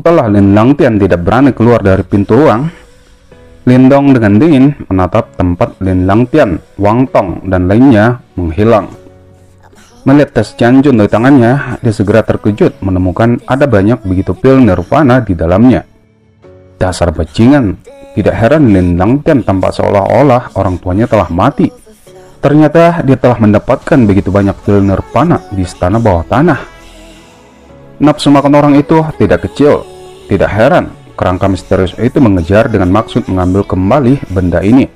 Setelah Lin Langtian tidak berani keluar dari pintu ruang, Lindong dengan dingin menatap tempat Lin Langtian, Wang Tong, dan lainnya menghilang. Melihat tas Tianjun dari tangannya, dia segera terkejut menemukan ada banyak begitu pil nirvana di dalamnya. Dasar bajingan, tidak heran Lin Langtian tampak seolah-olah orang tuanya telah mati. Ternyata dia telah mendapatkan begitu banyak pil nirvana di istana bawah tanah. Nafsu makan orang itu tidak kecil. Tidak heran kerangka misterius itu mengejar dengan maksud mengambil kembali benda ini.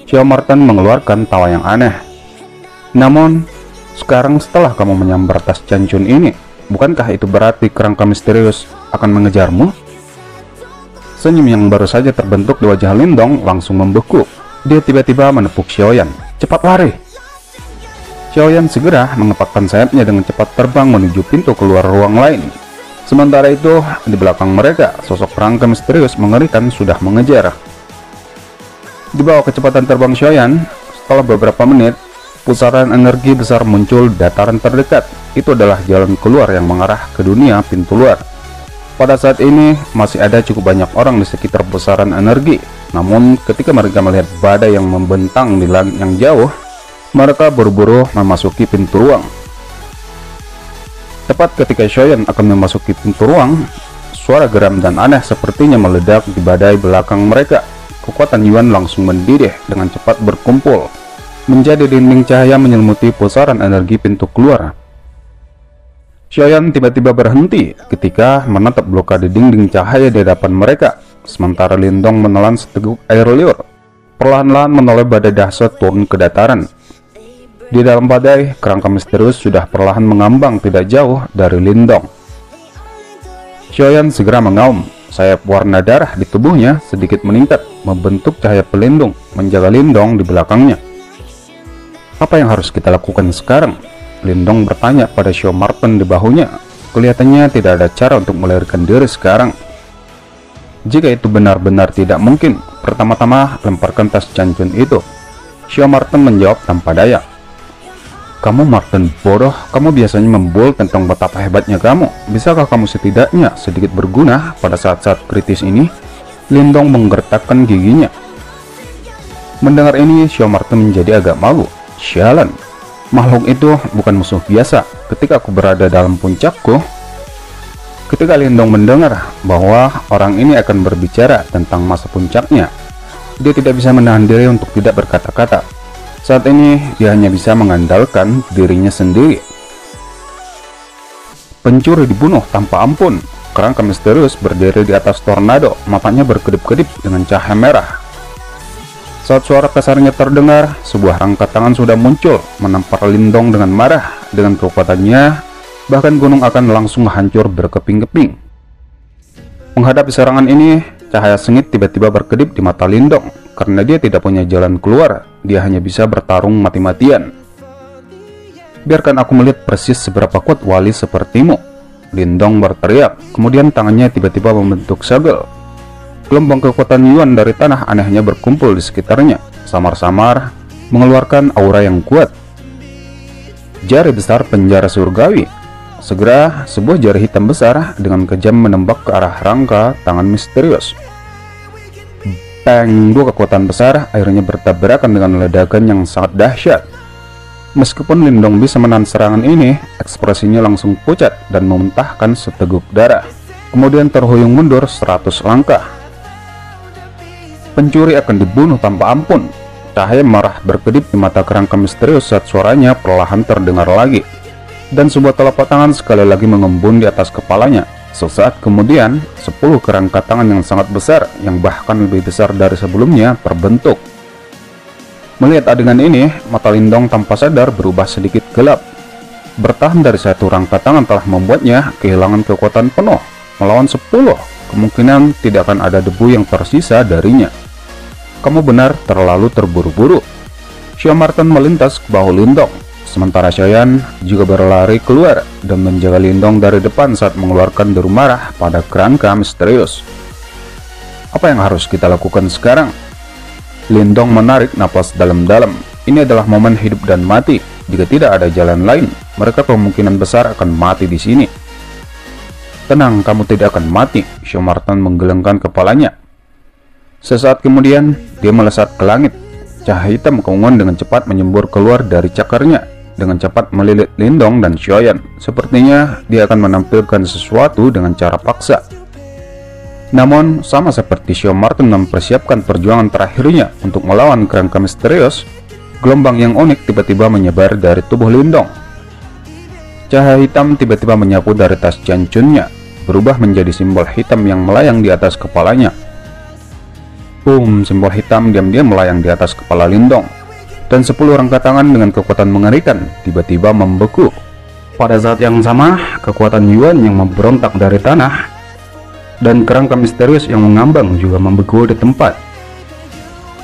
Xiao Martin mengeluarkan tawa yang aneh. Namun, sekarang setelah kamu menyambar tas Tianjun ini, bukankah itu berarti kerangka misterius akan mengejarmu? Senyum yang baru saja terbentuk di wajah Lindong langsung membeku. Dia tiba-tiba menepuk Xiaoyan. Cepat lari! Xiaoyan segera mengepakkan sayapnya dengan cepat terbang menuju pintu keluar ruang lain. Sementara itu, di belakang mereka, sosok kerangka misterius mengerikan sudah mengejar. Di bawah kecepatan terbang Xiaoyan, setelah beberapa menit, pusaran energi besar muncul di dataran terdekat. Itu adalah jalan keluar yang mengarah ke dunia pintu luar. Pada saat ini, masih ada cukup banyak orang di sekitar pusaran energi. Namun, ketika mereka melihat badai yang membentang di langit yang jauh, mereka buru-buru memasuki pintu ruang. Tepat ketika Xiaoyan akan memasuki pintu ruang, suara geram dan aneh sepertinya meledak di badai belakang mereka. Kekuatan Yuan langsung mendidih dengan cepat berkumpul menjadi dinding cahaya menyelimuti pusaran energi pintu keluar. Xiaoyan tiba-tiba berhenti ketika menatap blokade dinding cahaya di hadapan mereka, sementara Lindong menelan seteguk air liur, perlahan-lahan menoleh badai dahsyat turun ke dataran. Di dalam badai, kerangka misterius sudah perlahan mengambang tidak jauh dari Lindong. Xiaoyan segera mengaum, sayap warna darah di tubuhnya sedikit meningkat, membentuk cahaya pelindung, menjaga Lindong di belakangnya. Apa yang harus kita lakukan sekarang? Lindong bertanya pada Xiao Martin di bahunya. Kelihatannya tidak ada cara untuk melarikan diri sekarang. Jika itu benar-benar tidak mungkin, pertama-tama lemparkan tas Tianjun itu. Xiao Martin menjawab tanpa daya. Kamu Martin bodoh, kamu biasanya membul tentang betapa hebatnya kamu. Bisakah kamu setidaknya sedikit berguna pada saat-saat kritis ini? Lindong menggertakkan giginya. Mendengar ini, Xiao Martin menjadi agak malu. Sialan, makhluk itu bukan musuh biasa. Ketika aku berada dalam puncakku, ketika Lindong mendengar bahwa orang ini akan berbicara tentang masa puncaknya, dia tidak bisa menahan diri untuk tidak berkata-kata. Saat ini dia hanya bisa mengandalkan dirinya sendiri. Pencuri dibunuh tanpa ampun. Kerangka misterius berdiri di atas tornado, matanya berkedip-kedip dengan cahaya merah. Saat suara kasarnya terdengar, sebuah rangka tangan sudah muncul, menampar Lindong dengan marah. Dengan kekuatannya, bahkan gunung akan langsung hancur berkeping-keping. Menghadapi serangan ini, cahaya sengit tiba-tiba berkedip di mata Lindong. Karena dia tidak punya jalan keluar, dia hanya bisa bertarung mati-matian. Biarkan aku melihat persis seberapa kuat wali sepertimu, Lindong berteriak. Kemudian tangannya tiba-tiba membentuk segel. Gelombang kekuatan Yuan dari tanah anehnya berkumpul di sekitarnya, samar-samar mengeluarkan aura yang kuat. Jari besar penjara surgawi. Segera sebuah jari hitam besar dengan kejam menembak ke arah rangka tangan misterius. Bang! Dua kekuatan besar akhirnya bertabrakan dengan ledakan yang sangat dahsyat. Meskipun Lindong bisa menahan serangan ini, ekspresinya langsung pucat dan memuntahkan seteguk darah. Kemudian terhuyung mundur 100 langkah. Pencuri akan dibunuh tanpa ampun. Cahaya merah berkedip di mata kerangka misterius saat suaranya perlahan terdengar lagi. Dan sebuah telapak tangan sekali lagi mengembun di atas kepalanya. Sesaat kemudian, 10 kerangka tangan yang sangat besar, yang bahkan lebih besar dari sebelumnya, terbentuk. Melihat adegan ini, mata Lindong tanpa sadar berubah sedikit gelap. Bertahan dari satu rangka tangan telah membuatnya kehilangan kekuatan penuh. Melawan 10, kemungkinan tidak akan ada debu yang tersisa darinya. Kamu benar terlalu terburu-buru. Xiao Martin melintas ke bahu Lindong, sementara Xiaoyan juga berlari keluar dan menjaga Lindong dari depan saat mengeluarkan deru marah pada kerangka misterius. Apa yang harus kita lakukan sekarang? Lindong menarik napas dalam-dalam. Ini adalah momen hidup dan mati. Jika tidak ada jalan lain, mereka kemungkinan besar akan mati di sini. Tenang, kamu tidak akan mati. Xiao Martin menggelengkan kepalanya. Sesaat kemudian, dia melesat ke langit. Cahaya hitam keunguan dengan cepat menyembur keluar dari cakarnya, dengan cepat melilit Lindong dan Xiaoyan. Sepertinya dia akan menampilkan sesuatu dengan cara paksa. Namun, sama seperti Xiao Martin mempersiapkan perjuangan terakhirnya untuk melawan kerangka misterius, gelombang yang unik tiba-tiba menyebar dari tubuh Lindong. Cahaya hitam tiba-tiba menyapu dari tas Jianchunnya, berubah menjadi simbol hitam yang melayang di atas kepalanya. Boom, simbol hitam diam-diam melayang di atas kepala Lindong, dan 10 rangka tangan dengan kekuatan mengerikan tiba-tiba membeku. Pada saat yang sama, kekuatan Yuan yang memberontak dari tanah dan kerangka misterius yang mengambang juga membeku di tempat.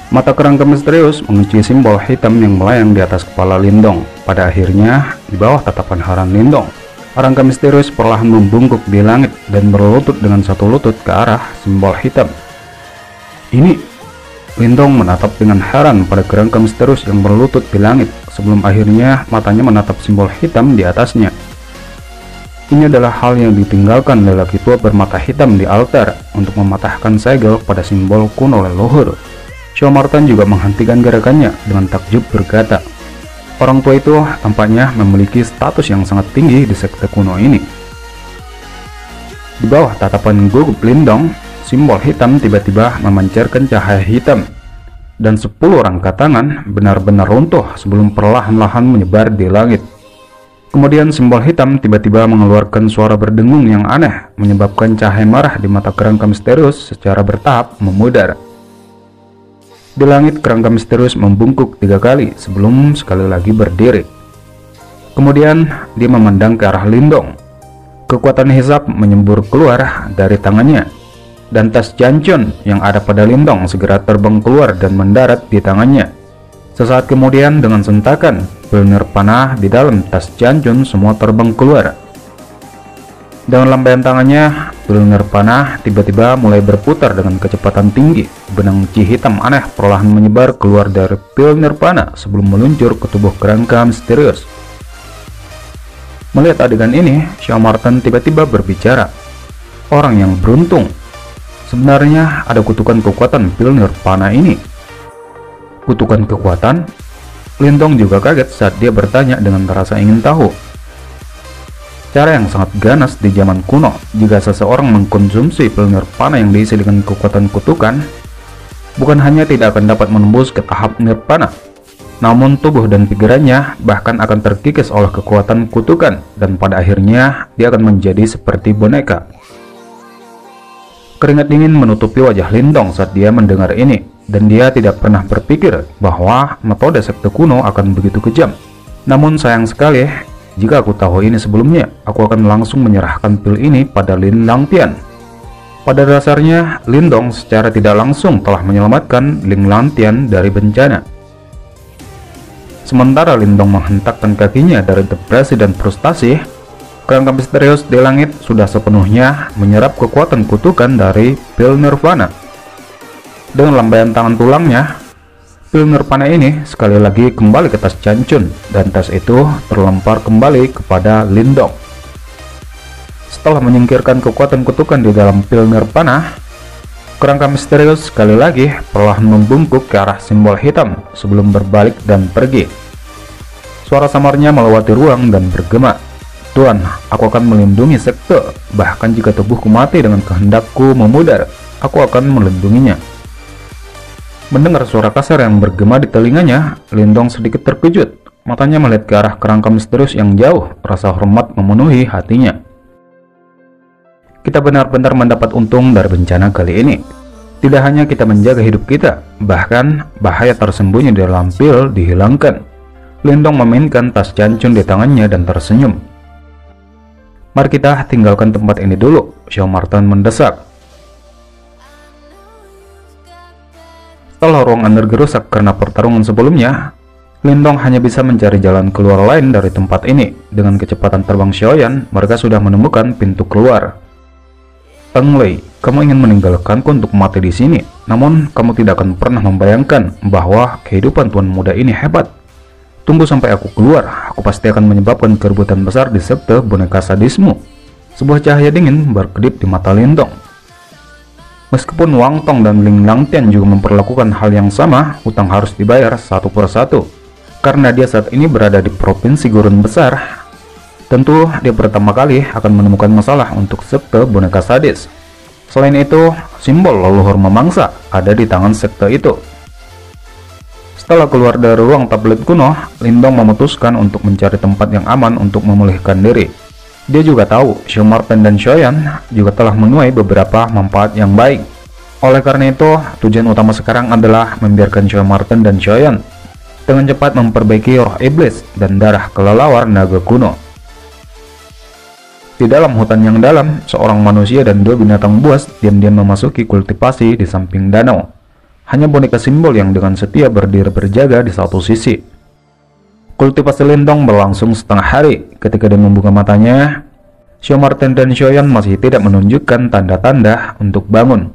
Mata kerangka misterius mengunci simbol hitam yang melayang di atas kepala Lindong. Pada akhirnya, di bawah tatapan heran Lindong, kerangka misterius perlahan membungkuk di langit dan berlutut dengan satu lutut ke arah simbol hitam. Ini, Lindong menatap dengan heran pada kerangka misterius yang berlutut di langit sebelum akhirnya matanya menatap simbol hitam di atasnya. Ini adalah hal yang ditinggalkan lelaki tua bermata hitam di altar untuk mematahkan segel pada simbol kuno leluhur. Xiao Martin juga menghentikan gerakannya dengan takjub berkata, orang tua itu tampaknya memiliki status yang sangat tinggi di sekte kuno ini. Di bawah tatapan gugup Lindong, simbol hitam tiba-tiba memancarkan cahaya hitam, dan 10 rangka tangan benar-benar runtuh sebelum perlahan-lahan menyebar di langit. Kemudian simbol hitam tiba-tiba mengeluarkan suara berdengung yang aneh, menyebabkan cahaya marah di mata kerangka misterius secara bertahap memudar. Di langit, kerangka misterius membungkuk 3 kali sebelum sekali lagi berdiri. Kemudian dia memandang ke arah Lindong. Kekuatan hisab menyembur keluar dari tangannya, dan tas Jianchun yang ada pada Lindong segera terbang keluar dan mendarat di tangannya. Sesaat kemudian, dengan sentakan, pil nirvana di dalam tas Jianchun semua terbang keluar. Dengan lambaian tangannya, pil nirvana tiba-tiba mulai berputar dengan kecepatan tinggi. Benang chi hitam aneh perlahan menyebar keluar dari pil nirvana sebelum meluncur ke tubuh kerangka misterius. Melihat adegan ini, Xiao Martin tiba-tiba berbicara, orang yang beruntung. Sebenarnya ada kutukan kekuatan pil nirvana ini. Kutukan kekuatan? Lindong juga kaget saat dia bertanya dengan rasa ingin tahu. Cara yang sangat ganas di zaman kuno, jika seseorang mengkonsumsi pil nirvana yang diisi dengan kekuatan kutukan, bukan hanya tidak akan dapat menembus ke tahap nirvana, namun tubuh dan pikirannya bahkan akan terkikis oleh kekuatan kutukan, dan pada akhirnya dia akan menjadi seperti boneka. Keringat dingin menutupi wajah Lindong saat dia mendengar ini, dan dia tidak pernah berpikir bahwa metode sekte kuno akan begitu kejam. Namun sayang sekali, jika aku tahu ini sebelumnya, aku akan langsung menyerahkan pil ini pada Lin Langtian. Pada dasarnya, Lindong secara tidak langsung telah menyelamatkan Lin Langtian dari bencana. Sementara Lindong menghentakkan kakinya dari depresi dan frustasi, kerangka misterius di langit sudah sepenuhnya menyerap kekuatan kutukan dari pil nirvana. Dengan lambaian tangan tulangnya, pil nirvana ini sekali lagi kembali ke tas Jianchun, dan tas itu terlempar kembali kepada Lindong. Setelah menyingkirkan kekuatan kutukan di dalam pil nirvana, kerangka misterius sekali lagi perlahan membungkuk ke arah simbol hitam sebelum berbalik dan pergi. Suara samarnya melewati ruang dan bergema, Tuan, aku akan melindungi sekte, bahkan jika tubuhku mati dengan kehendakku memudar, aku akan melindunginya. Mendengar suara kasar yang bergema di telinganya, Lindong sedikit terkejut. Matanya melihat ke arah kerangka misterius yang jauh, rasa hormat memenuhi hatinya. Kita benar-benar mendapat untung dari bencana kali ini. Tidak hanya kita menjaga hidup kita, bahkan bahaya tersembunyi di dalam pil dihilangkan. Lindong memainkan tas Jianchun di tangannya dan tersenyum. Mari kita tinggalkan tempat ini dulu, Xiao Martin mendesak. Setelah ruangan energi rusak karena pertarungan sebelumnya, Lindong hanya bisa mencari jalan keluar lain dari tempat ini. Dengan kecepatan terbang Xiaoyan, mereka sudah menemukan pintu keluar. Teng Lei, kamu ingin meninggalkanku untuk mati di sini, namun kamu tidak akan pernah membayangkan bahwa kehidupan tuan muda ini hebat. Tunggu sampai aku keluar, aku pasti akan menyebabkan keributan besar di sekte boneka sadismu. Sebuah cahaya dingin berkedip di mata Lindong. Meskipun Wang Tong dan Ling Langtian juga memperlakukan hal yang sama, hutang harus dibayar satu persatu. Karena dia saat ini berada di provinsi gurun besar, tentu dia pertama kali akan menemukan masalah untuk sekte boneka sadis. Selain itu, simbol leluhur memangsa ada di tangan sekte itu. Setelah keluar dari ruang tablet kuno, Lindong memutuskan untuk mencari tempat yang aman untuk memulihkan diri. Dia juga tahu Xiao Martin dan Xiaoyan juga telah menuai beberapa manfaat yang baik. Oleh karena itu, tujuan utama sekarang adalah membiarkan Xiao Martin dan Xiaoyan dengan cepat memperbaiki roh iblis dan darah kelelawar naga kuno. Di dalam hutan yang dalam, seorang manusia dan dua binatang buas diam-diam memasuki kultivasi di samping danau. Hanya boneka simbol yang dengan setia berdiri berjaga di satu sisi. Kultivasi Lindong berlangsung setengah hari. Ketika dia membuka matanya, Xiao Martin dan Xiaoyan masih tidak menunjukkan tanda-tanda untuk bangun.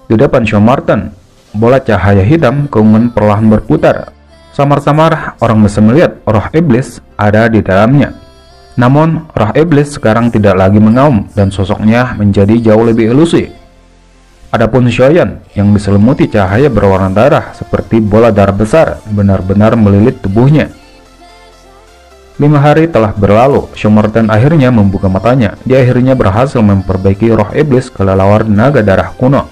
Di depan Xiao Martin, bola cahaya hitam keunguan perlahan berputar. Samar-samar orang bisa melihat roh iblis ada di dalamnya. Namun, roh iblis sekarang tidak lagi mengaum dan sosoknya menjadi jauh lebih ilusi. Adapun Xiaoyan yang diselimuti cahaya berwarna darah seperti bola darah besar benar-benar melilit tubuhnya. 5 hari telah berlalu, Xiao Martin akhirnya membuka matanya. Dia akhirnya berhasil memperbaiki roh iblis kelelawar naga darah kuno.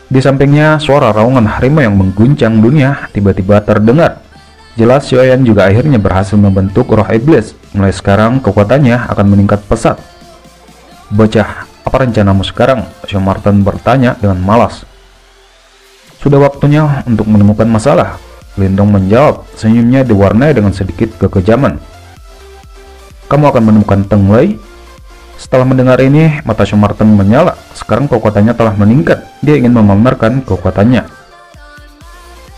Di sampingnya, suara raungan harimau yang mengguncang dunia tiba-tiba terdengar. Jelas Xiaoyan juga akhirnya berhasil membentuk roh iblis. Mulai sekarang kekuatannya akan meningkat pesat. Bocah, apa rencanamu sekarang? Xiao Martin bertanya dengan malas. Sudah waktunya untuk menemukan masalah, Lindong menjawab, senyumnya diwarnai dengan sedikit kekejaman. Kamu akan menemukan Teng Lei? Setelah mendengar ini, mata Xiao Martin menyala. Sekarang kekuatannya telah meningkat. Dia ingin memamerkan kekuatannya.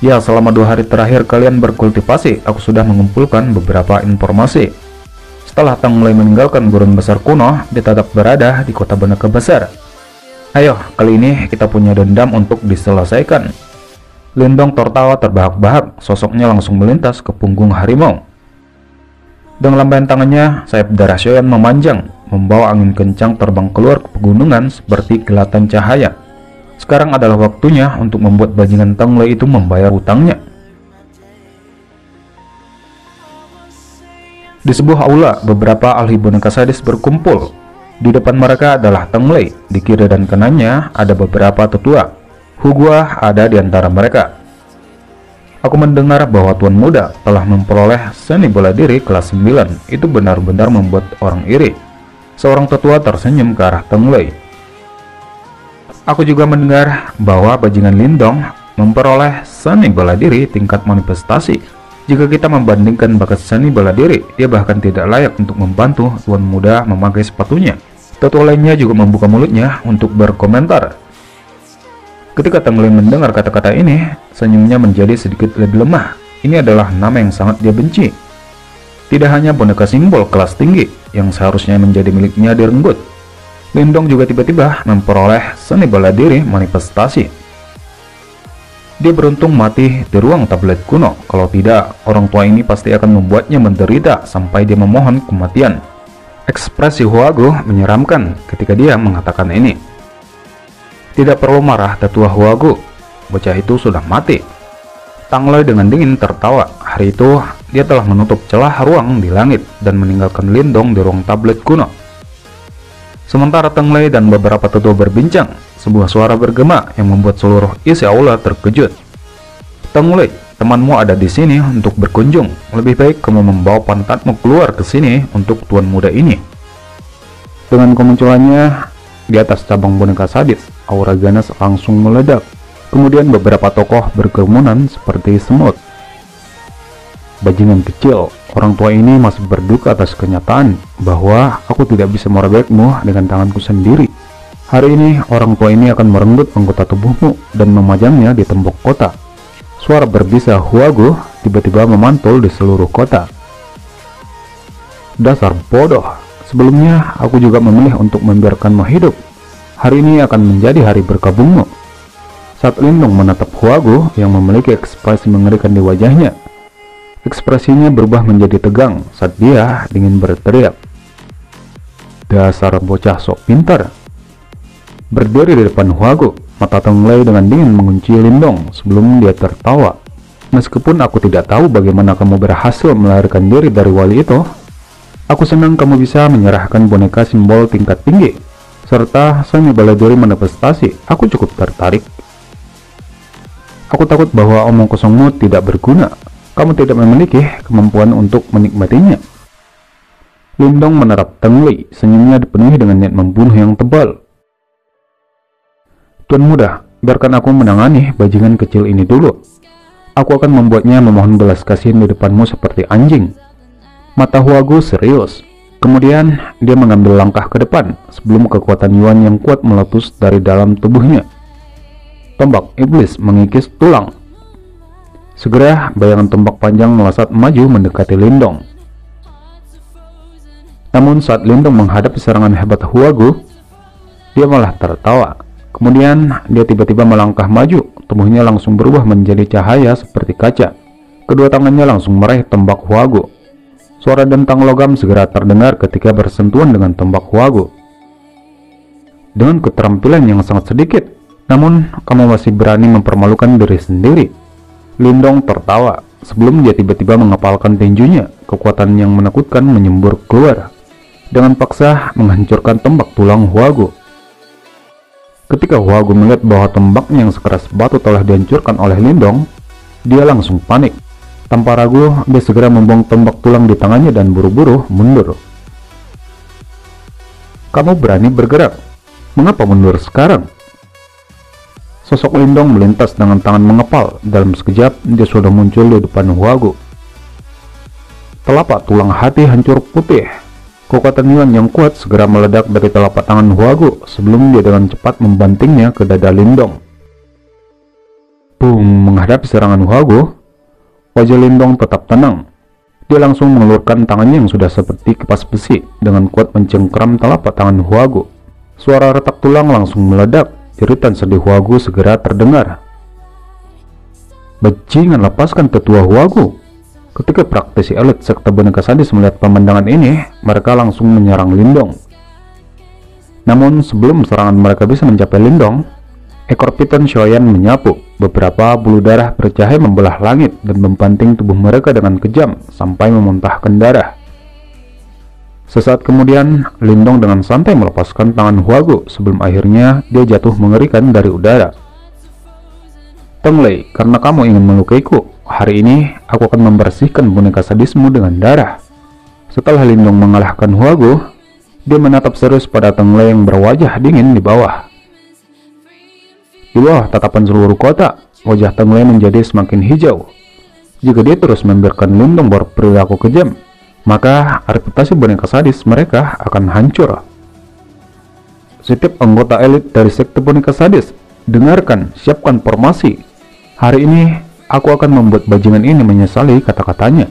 Ya, selama 2 hari terakhir kalian berkultivasi, aku sudah mengumpulkan beberapa informasi. Setelah Teng Lei meninggalkan gurun besar kuno, dia tetap berada di kota boneka besar. Ayo, kali ini kita punya dendam untuk diselesaikan. Lindong tertawa terbahak-bahak, sosoknya langsung melintas ke punggung harimau. Dengan lambaian tangannya, sayap darah Xiaoyan memanjang, membawa angin kencang terbang keluar ke pegunungan seperti kilatan cahaya. Sekarang adalah waktunya untuk membuat bajingan Teng Lei itu membayar hutangnya. Di sebuah aula, beberapa ahli boneka sadis berkumpul. Di depan mereka adalah Teng Lei. Di kiri dan kanannya ada beberapa tetua. Hu Guo ada di antara mereka. Aku mendengar bahwa Tuan Muda telah memperoleh seni bela diri kelas 9. Itu benar-benar membuat orang iri. Seorang tetua tersenyum ke arah Teng Lei. Aku juga mendengar bahwa bajingan Lindong memperoleh seni bela diri tingkat manifestasi. Jika kita membandingkan bakat seni bela diri, dia bahkan tidak layak untuk membantu Tuan Muda memakai sepatunya. Tetua lainnya juga membuka mulutnya untuk berkomentar. Ketika Teng Lei mendengar kata-kata ini, senyumnya menjadi sedikit lebih lemah. Ini adalah nama yang sangat dia benci. Tidak hanya boneka simbol kelas tinggi yang seharusnya menjadi miliknya direnggut, Lindong juga tiba-tiba memperoleh seni bela diri manifestasi. Dia beruntung mati di ruang tablet kuno. Kalau tidak, orang tua ini pasti akan membuatnya menderita sampai dia memohon kematian. Ekspresi Huago menyeramkan ketika dia mengatakan ini. Tidak perlu marah, tetua Huago. Bocah itu sudah mati. Teng Lei dengan dingin tertawa. Hari itu, dia telah menutup celah ruang di langit dan meninggalkan Lindong di ruang tablet kuno. Sementara Teng Lei dan beberapa tetua berbincang, sebuah suara bergema yang membuat seluruh isi aula terkejut. Teng Lei, temanmu ada di sini untuk berkunjung. Lebih baik kamu membawa pantatmu keluar ke sini untuk Tuan Muda ini. Dengan kemunculannya di atas cabang boneka sadis, aura ganas langsung meledak. Kemudian beberapa tokoh berkerumunan seperti semut. Bajingan kecil, orang tua ini masih berduka atas kenyataan bahwa aku tidak bisa merobekmu dengan tanganku sendiri. Hari ini, orang tua ini akan merenggut anggota tubuhmu dan memajangnya di tembok kota. Suara berbisa Huago tiba-tiba memantul di seluruh kota. Dasar bodoh, sebelumnya aku juga memilih untuk membiarkanmu hidup. Hari ini akan menjadi hari berkabungmu. Saat Lindong menatap Huago yang memiliki ekspresi mengerikan di wajahnya, ekspresinya berubah menjadi tegang saat dia ingin berteriak. dasar bocah sok pintar. Berdiri di depan Huago, mata Teng Lei dengan dingin mengunci Lindong sebelum dia tertawa. Meskipun aku tidak tahu bagaimana kamu berhasil melarikan diri dari wali itu, aku senang kamu bisa menyerahkan boneka simbol tingkat tinggi, serta seni bela diri manifestasi. Aku cukup tertarik. Aku takut bahwa omong kosongmu tidak berguna. Kamu tidak memiliki kemampuan untuk menikmatinya. Lindong menerap Teng Lei, senyumnya dipenuhi dengan niat membunuh yang tebal. Tuan Muda, biarkan aku menangani bajingan kecil ini dulu. Aku akan membuatnya memohon belas kasihan di depanmu seperti anjing. Mata Huago serius. Kemudian dia mengambil langkah ke depan sebelum kekuatan Yuan yang kuat meletus dari dalam tubuhnya. Tombak iblis mengikis tulang. Segera bayangan tombak panjang melesat maju mendekati Lindong. Namun saat Lindong menghadapi serangan hebat Huago, dia malah tertawa. Kemudian dia tiba-tiba melangkah maju, tubuhnya langsung berubah menjadi cahaya seperti kaca. Kedua tangannya langsung meraih tombak Huago. Suara dentang logam segera terdengar ketika bersentuhan dengan tombak Huago. Dengan keterampilan yang sangat sedikit, namun kamu masih berani mempermalukan diri sendiri. Lindong tertawa sebelum dia tiba-tiba mengepalkan tinjunya. Kekuatan yang menakutkan menyembur keluar, dengan paksa menghancurkan tombak tulang Huago. Ketika Huago melihat bahwa tombaknya yang sekeras batu telah dihancurkan oleh Lindong, dia langsung panik. Tanpa ragu, dia segera membuang tombak tulang di tangannya dan buru-buru mundur. Kamu berani bergerak. Mengapa mundur sekarang? Sosok Lindong melintas dengan tangan mengepal. Dalam sekejap, dia sudah muncul di depan Huago. Telapak tulang hati hancur putih. Kekuatan Yuan yang kuat segera meledak dari telapak tangan Huago sebelum dia dengan cepat membantingnya ke dada Lindong. Boom! Menghadapi serangan Huago, wajah Lindong tetap tenang. Dia langsung mengeluarkan tangannya yang sudah seperti kipas besi dengan kuat mencengkram telapak tangan Huago. Suara retak tulang langsung meledak. Jeritan sedih Huago segera terdengar. Bajingan, lepaskan tetua Huago. Ketika praktisi elit sekte boneka sadis melihat pemandangan ini, mereka langsung menyerang Lindong. Namun sebelum serangan mereka bisa mencapai Lindong, ekor piton Shoyan menyapu. Beberapa bulu darah bercahaya membelah langit dan membanting tubuh mereka dengan kejam sampai memuntahkan darah. Sesaat kemudian, Lindong dengan santai melepaskan tangan Huago sebelum akhirnya dia jatuh mengerikan dari udara. Teng Lei, karena kamu ingin melukaiku, hari ini aku akan membersihkan boneka sadismu dengan darah. Setelah Lindong mengalahkan Huago, dia menatap serius pada Teng Lei yang berwajah dingin di bawah. Di bawah tatapan seluruh kota, wajah Teng Lei menjadi semakin hijau. Jika dia terus membiarkan Lindong berperilaku kejam, maka reputasi boneka sadis mereka akan hancur. Setiap anggota elit dari sekte boneka sadis, dengarkan, siapkan formasi. Hari ini aku akan membuat bajingan ini menyesali kata-katanya.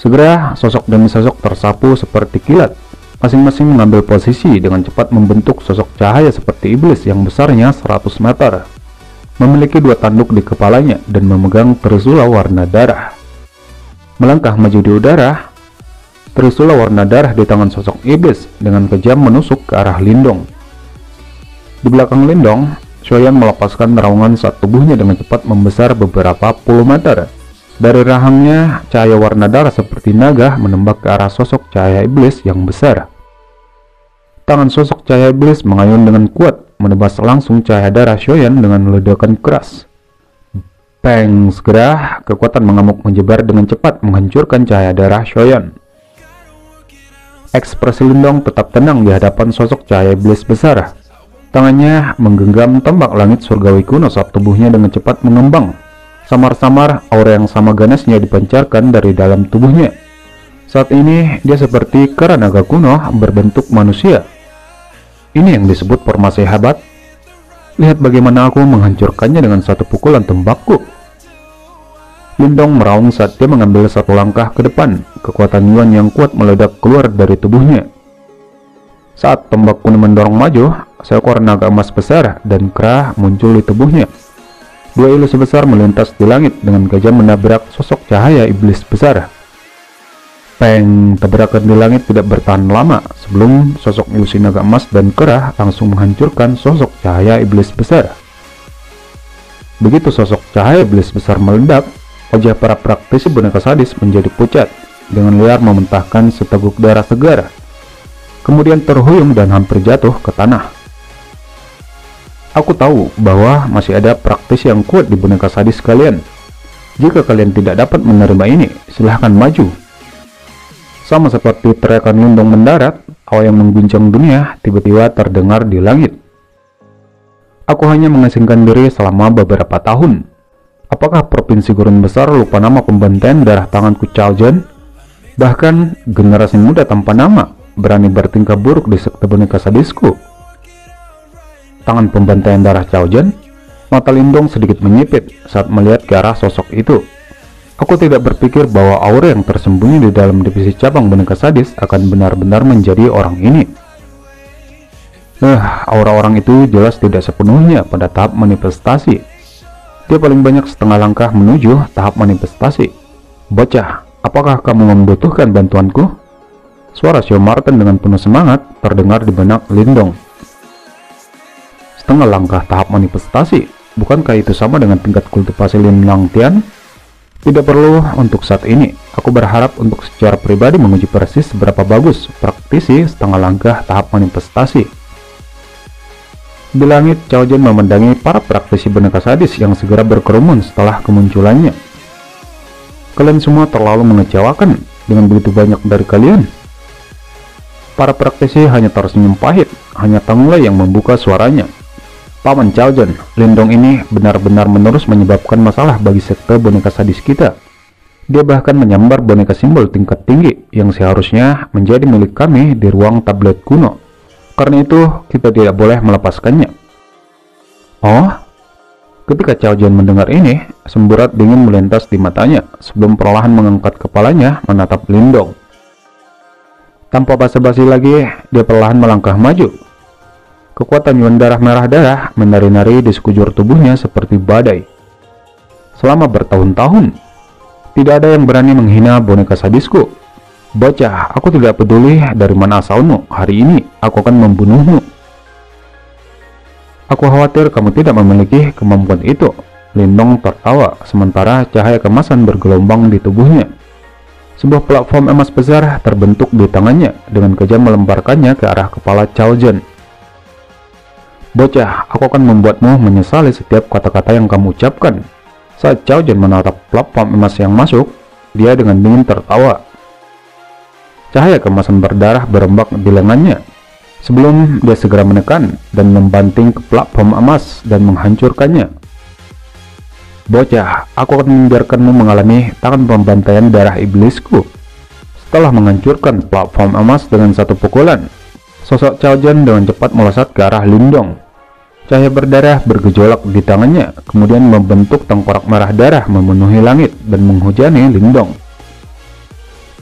Segera sosok demi sosok tersapu seperti kilat. Masing-masing mengambil posisi dengan cepat membentuk sosok cahaya seperti iblis yang besarnya 100 meter. Memiliki dua tanduk di kepalanya dan memegang trisula warna darah. Melangkah maju di udara, trisula warna darah di tangan sosok iblis dengan kejam menusuk ke arah Lindong. Di belakang Lindong, Shoyan melepaskan raungan saat tubuhnya dengan cepat membesar beberapa puluh meter. Dari rahangnya, cahaya warna darah seperti naga menembak ke arah sosok cahaya iblis yang besar. Tangan sosok cahaya iblis mengayun dengan kuat, menebas langsung cahaya darah Shoyan dengan ledakan keras. Bang! Segera, kekuatan mengamuk menyebar dengan cepat menghancurkan cahaya darah Shoyan. Ekspresi Lindong tetap tenang di hadapan sosok cahaya iblis besar. Tangannya menggenggam tombak langit surgawi kuno saat tubuhnya dengan cepat mengembang. Samar-samar aura yang sama ganasnya dipancarkan dari dalam tubuhnya. Saat ini dia seperti kera naga kuno berbentuk manusia. Ini yang disebut formasi hebat. Lihat bagaimana aku menghancurkannya dengan satu pukulan tombakku. Lindong meraung saat dia mengambil satu langkah ke depan. Kekuatan Yuan yang kuat meledak keluar dari tubuhnya. Saat tombak kuno mendorong maju, seekor naga emas besar dan kera muncul di tubuhnya. Dua ilusi besar melintas di langit dengan kejam menabrak sosok cahaya iblis besar. Peng, tabrakan di langit tidak bertahan lama sebelum sosok ilusi naga emas dan kerah langsung menghancurkan sosok cahaya iblis besar. Begitu sosok cahaya iblis besar meledak, wajah para praktisi boneka sadis menjadi pucat, dengan liar memuntahkan seteguk darah segar, kemudian terhuyung dan hampir jatuh ke tanah. Aku tahu bahwa masih ada praktisi yang kuat di boneka sadis kalian. Jika kalian tidak dapat menerima ini, silahkan maju. Sama seperti teriakan Lindong mendarat, awan yang mengguncang dunia tiba-tiba terdengar di langit. Aku hanya mengasingkan diri selama beberapa tahun. Apakah Provinsi Gurun Besar lupa nama pembantaian darah tanganku Chaojen? Bahkan generasi muda tanpa nama berani bertingkah buruk di sekte boneka sadisku. Tangan pembantaian darah Chaojen, mata Lindong sedikit menyipit saat melihat ke arah sosok itu. Aku tidak berpikir bahwa aura yang tersembunyi di dalam divisi cabang boneka sadis akan benar-benar menjadi orang ini. Aura orang itu jelas tidak sepenuhnya pada tahap manifestasi. Dia paling banyak setengah langkah menuju tahap manifestasi. Bocah, apakah kamu membutuhkan bantuanku? Suara Xiao Martin dengan penuh semangat terdengar di benak Lindong. Setengah langkah tahap manifestasi, bukankah itu sama dengan tingkat kultivasi Lin Langtian? Tidak perlu untuk saat ini. Aku berharap untuk secara pribadi menguji persis seberapa bagus praktisi setengah langkah tahap manifestasi. Di langit, Chaojen memandangi para praktisi boneka sadis yang segera berkerumun setelah kemunculannya. Kalian semua terlalu mengecewakan dengan begitu banyak dari kalian. Para praktisi hanya tersenyum pahit, hanya Tanglai yang membuka suaranya. Paman Chaojen, Lindong ini benar-benar menerus menyebabkan masalah bagi sekte boneka sadis kita. Dia bahkan menyambar boneka simbol tingkat tinggi yang seharusnya menjadi milik kami di ruang tablet kuno. Karena itu, kita tidak boleh melepaskannya. Oh? Ketika Chaojen mendengar ini, semburat dingin melintas di matanya sebelum perlahan mengangkat kepalanya menatap Lindong. Tanpa basa-basi lagi, dia perlahan melangkah maju. Kekuatan Yuan darah merah darah menari-nari di sekujur tubuhnya seperti badai. Selama bertahun-tahun, tidak ada yang berani menghina boneka sadisku. Bocah, aku tidak peduli dari mana asalmu, hari ini aku akan membunuhmu. Aku khawatir kamu tidak memiliki kemampuan itu. Lindong tertawa, sementara cahaya kemasan bergelombang di tubuhnya. Sebuah platform emas besar terbentuk di tangannya, dengan kejam melemparkannya ke arah kepala Chaojen. Bocah, aku akan membuatmu menyesali setiap kata-kata yang kamu ucapkan. Saat Chaojen menatap platform emas yang masuk, dia dengan dingin tertawa. Cahaya kemasan berdarah berembak di lengannya, sebelum dia segera menekan dan membanting ke platform emas dan menghancurkannya. Bocah, aku akan membiarkanmu mengalami tangan pembantaian darah iblisku. Setelah menghancurkan platform emas dengan satu pukulan, sosok Chaojen dengan cepat melesat ke arah Lindong. Cahaya berdarah bergejolak di tangannya, kemudian membentuk tengkorak merah darah memenuhi langit dan menghujani Lindong.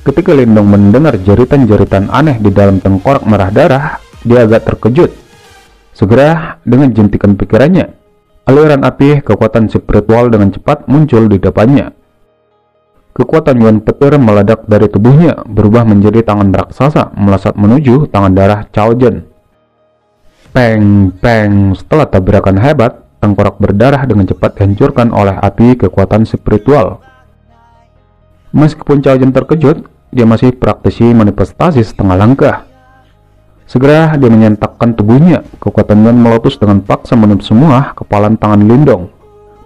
Ketika Lindong mendengar jeritan-jeritan aneh di dalam tengkorak merah darah, dia agak terkejut. Segera, dengan jentikan pikirannya, aliran api kekuatan spiritual dengan cepat muncul di depannya. Kekuatan Yuan petir meledak dari tubuhnya, berubah menjadi tangan raksasa melesat menuju tangan darah Chaojen. Peng, peng, setelah tabrakan hebat, tengkorak berdarah dengan cepat dihancurkan oleh api kekuatan spiritual. Meskipun Chaojen terkejut, dia masih praktisi manifestasi setengah langkah. Segera dia menyentakkan tubuhnya, kekuatan Yuan meletus dengan paksa menutup semua kepalan tangan Lindong.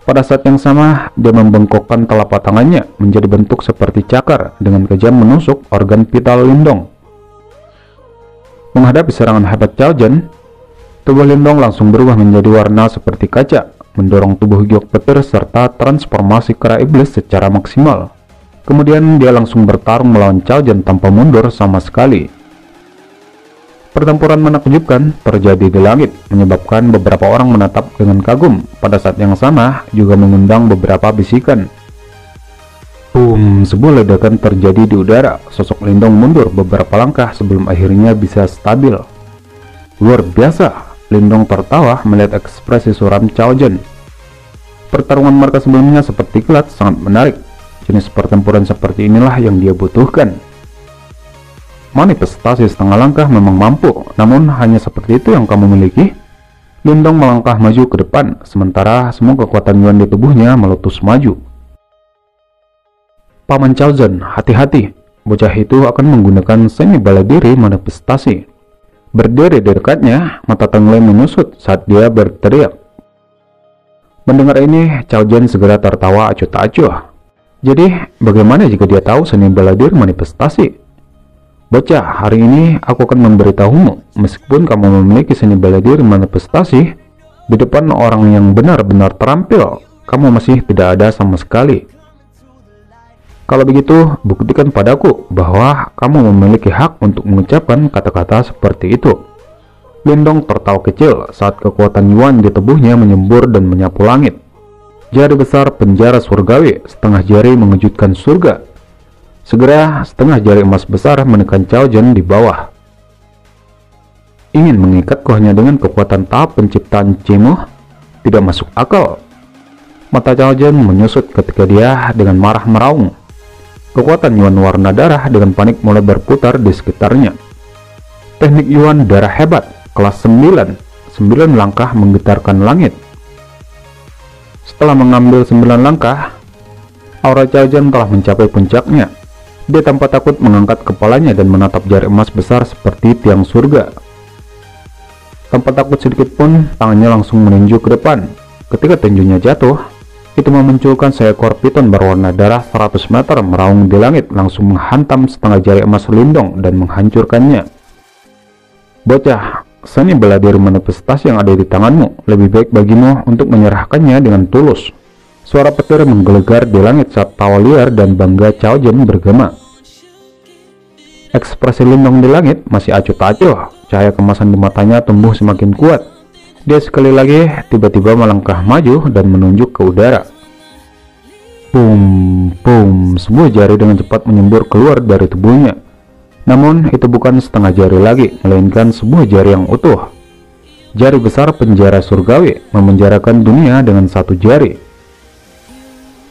Pada saat yang sama, dia membengkokkan telapak tangannya menjadi bentuk seperti cakar dengan kejam menusuk organ vital Lindong. Menghadapi serangan hebat Chaojen, tubuh Lindong langsung berubah menjadi warna seperti kaca, mendorong tubuh giok petir serta transformasi kera iblis secara maksimal. Kemudian dia langsung bertarung melawan Chaojen tanpa mundur sama sekali. Pertempuran menakjubkan terjadi di langit, menyebabkan beberapa orang menatap dengan kagum. Pada saat yang sama, juga mengundang beberapa bisikan. Boom, sebuah ledakan terjadi di udara. Sosok Lindong mundur beberapa langkah sebelum akhirnya bisa stabil. Luar biasa! Lindong tertawa melihat ekspresi suram Chaojen. Pertarungan mereka sebelumnya seperti kilat sangat menarik. Jenis pertempuran seperti inilah yang dia butuhkan. manifestasi setengah langkah memang mampu, namun hanya seperti itu yang kamu miliki? Lindong melangkah maju ke depan, sementara semua kekuatan Yuan di tubuhnya meletus maju. Paman Cao Zhen, hati-hati, bocah itu akan menggunakan seni bela diri manifestasi. Berdiri di dekatnya, mata Teng Lei menyusut saat dia berteriak. Mendengar ini, Cao Zhen segera tertawa acuh tak acuh. Jadi, bagaimana jika dia tahu seni bela diri manifestasi? Bocah, hari ini aku akan memberitahumu, meskipun kamu memiliki seni bela diri manifestasi, di depan orang yang benar-benar terampil, kamu masih tidak ada sama sekali. Kalau begitu, buktikan padaku bahwa kamu memiliki hak untuk mengucapkan kata-kata seperti itu. Lindong tertawa kecil saat kekuatan Yuan di tubuhnya menyembur dan menyapu langit. Jari besar penjara surgawi, setengah jari mengejutkan surga. Segera, setengah jari emas besar menekan Cao Zhen di bawah. Ingin mengikatku hanya dengan kekuatan tahap penciptaan Cimo? Tidak masuk akal. Mata Cao Zhen menyusut ketika dia dengan marah meraung. Kekuatan Yuan warna darah dengan panik mulai berputar di sekitarnya. Teknik Yuan darah hebat, kelas 9 langkah menggetarkan langit. Setelah mengambil 9 langkah, aura Cao Zhen telah mencapai puncaknya. Dia tanpa takut mengangkat kepalanya dan menatap jari emas besar seperti tiang surga. Tanpa takut sedikit pun, tangannya langsung menunjuk ke depan. Ketika tinjunya jatuh, itu memunculkan seekor piton berwarna darah 100 meter meraung di langit, langsung menghantam setengah jari emas Lindong dan menghancurkannya. Bocah, seni bela diri manifestasi yang ada di tanganmu, lebih baik bagimu untuk menyerahkannya dengan tulus. Suara petir menggelegar di langit saat tawa liar dan bangga Cao Zhen bergema. Ekspresi Lindong di langit masih acuh tak acuh, cahaya kemasan di matanya tumbuh semakin kuat. Dia sekali lagi tiba-tiba melangkah maju dan menunjuk ke udara. Boom, boom, sebuah jari dengan cepat menyembur keluar dari tubuhnya. Namun itu bukan setengah jari lagi, melainkan sebuah jari yang utuh. Jari besar penjara surgawi memenjarakan dunia dengan satu jari.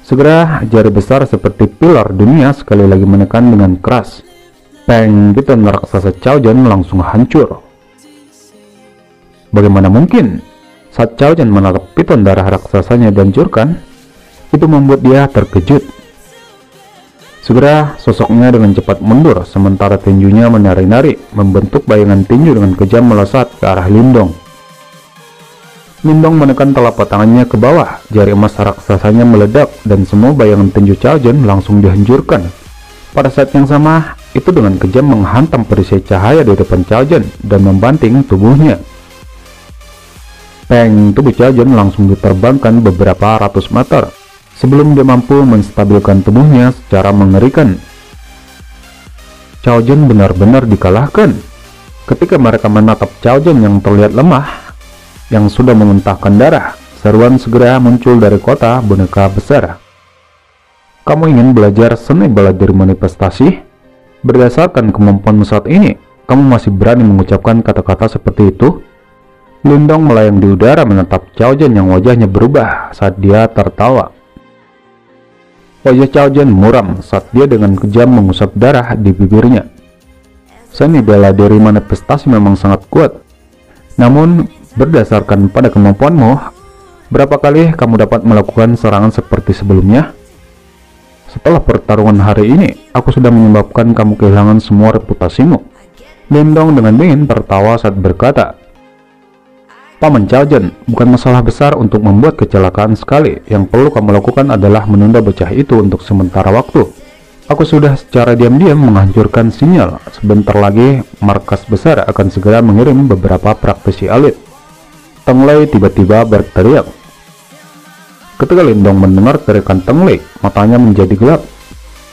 Segera jari besar seperti pilar dunia sekali lagi menekan dengan keras. Peng, piton raksasa Cao Zhen langsung hancur. Bagaimana mungkin? Saat Cao Zhen menatap piton darah raksasanya dihancurkan, itu membuat dia terkejut. Segera sosoknya dengan cepat mundur, sementara tinjunya menari-nari, membentuk bayangan tinju dengan kejam melesat ke arah Lindong. Lindong menekan telapak tangannya ke bawah, jari emas raksasanya meledak, dan semua bayangan tinju Cao Zhen langsung dihancurkan. Pada saat yang sama, itu dengan kejam menghantam perisai cahaya di depan Cao Zhen dan membanting tubuhnya. Peng, tubuh Cao Zhen langsung diterbangkan beberapa ratus meter, sebelum dia mampu menstabilkan tubuhnya secara mengerikan. Cao Zhen benar-benar dikalahkan. Ketika mereka menatap Cao Zhen yang terlihat lemah, yang sudah memuntahkan darah, seruan segera muncul dari kota boneka besar. Kamu ingin belajar seni bela diri manifestasi? Berdasarkan kemampuanmu saat ini, kamu masih berani mengucapkan kata-kata seperti itu? Lindong melayang di udara menatap Cao Zhen yang wajahnya berubah saat dia tertawa. Wajah Cao Zhen muram saat dia dengan kejam mengusap darah di bibirnya. Seni bela diri manifestasi memang sangat kuat. Namun, berdasarkan pada kemampuanmu, berapa kali kamu dapat melakukan serangan seperti sebelumnya? Setelah pertarungan hari ini, aku sudah menyebabkan kamu kehilangan semua reputasimu. Lindong dengan dingin tertawa saat berkata, Paman Cao Zhen, bukan masalah besar untuk membuat kecelakaan sekali. Yang perlu kamu lakukan adalah menunda bocah itu untuk sementara waktu. Aku sudah secara diam-diam menghancurkan sinyal. Sebentar lagi, markas besar akan segera mengirim beberapa praktisi elit. Teng Lei tiba-tiba berteriak. Ketika Lindong mendengar teriakan Teng Lei, matanya menjadi gelap.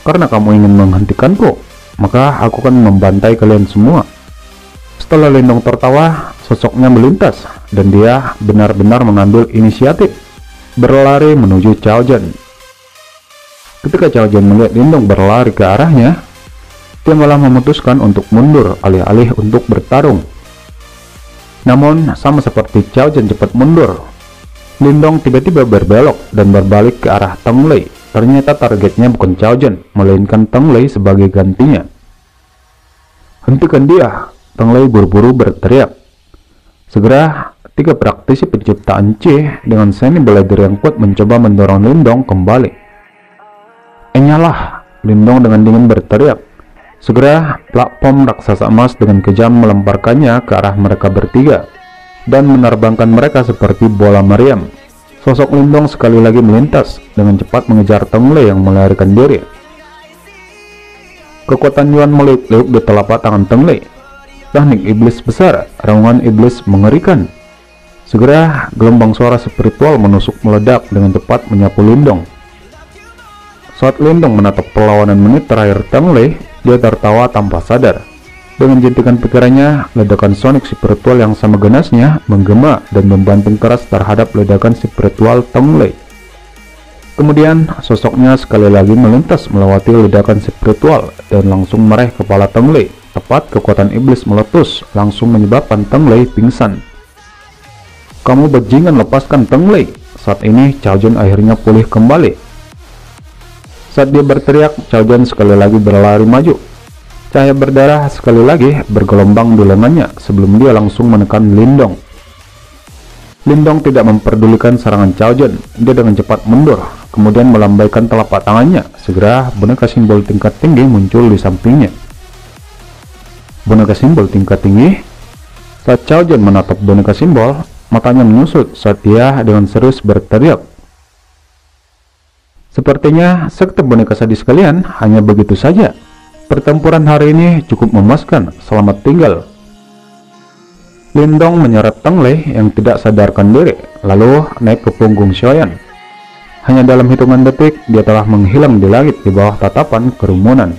Karena kamu ingin menghentikanku, maka aku akan membantai kalian semua. Setelah Lindong tertawa, sosoknya melintas, dan dia benar-benar mengambil inisiatif, berlari menuju Cao Zhen. Ketika Cao Zhen melihat Lindong berlari ke arahnya, dia malah memutuskan untuk mundur alih-alih untuk bertarung. Namun, sama seperti Cao Zhen cepat mundur, Lindong tiba-tiba berbelok dan berbalik ke arah Teng Lei. Ternyata targetnya bukan Cao Zhen, melainkan Teng Lei sebagai gantinya. Hentikan dia! Teng Lei buru-buru berteriak. Segera, 3 praktisi penciptaan C dengan seni bela diri yang kuat mencoba mendorong Lindong kembali. Nyalah! Lindong dengan dingin berteriak. Segera, platform raksasa emas dengan kejam melemparkannya ke arah mereka bertiga dan menerbangkan mereka seperti bola meriam. Sosok Lindong sekali lagi melintas dengan cepat mengejar Teng Lei yang melarikan diri. Kekuatan Yuan meliuk-liuk di telapak tangan Teng Lei. Teknik iblis besar, raungan iblis mengerikan. Segera, gelombang suara spiritual menusuk meledak dengan cepat menyapu Lindong. Saat Lindong menatap perlawanan menit terakhir Teng Lei, dia tertawa tanpa sadar. Dengan jentikan pikirannya, ledakan sonik spiritual yang sama ganasnya menggema dan membanting keras terhadap ledakan spiritual Teng Lei. Kemudian, sosoknya sekali lagi melintas melewati ledakan spiritual dan langsung meraih kepala Teng Lei. Tepat kekuatan iblis meletus, langsung menyebabkan Teng Lei pingsan. Kamu bajingan, lepaskan Teng Lei! Saat ini, Cao Zhen akhirnya pulih kembali. Saat dia berteriak, Cao Zhen sekali lagi berlari maju. Cahaya berdarah sekali lagi bergelombang di lengannya sebelum dia langsung menekan Lindong. Lindong tidak memperdulikan serangan Cao Zhen. Dia dengan cepat mundur, kemudian melambaikan telapak tangannya. Segera, boneka simbol tingkat tinggi muncul di sampingnya. Boneka simbol tingkat tinggi? Saat Cao Zhen menatap boneka simbol, matanya menyusut saat dia dengan serius berteriak. Sepertinya, sekte boneka sadis kalian hanya begitu saja. Pertempuran hari ini cukup memuaskan. Selamat tinggal. Lindong menyeret Teng Lei yang tidak sadarkan diri, lalu naik ke punggung Xiaoyan. Hanya dalam hitungan detik, dia telah menghilang di langit di bawah tatapan kerumunan.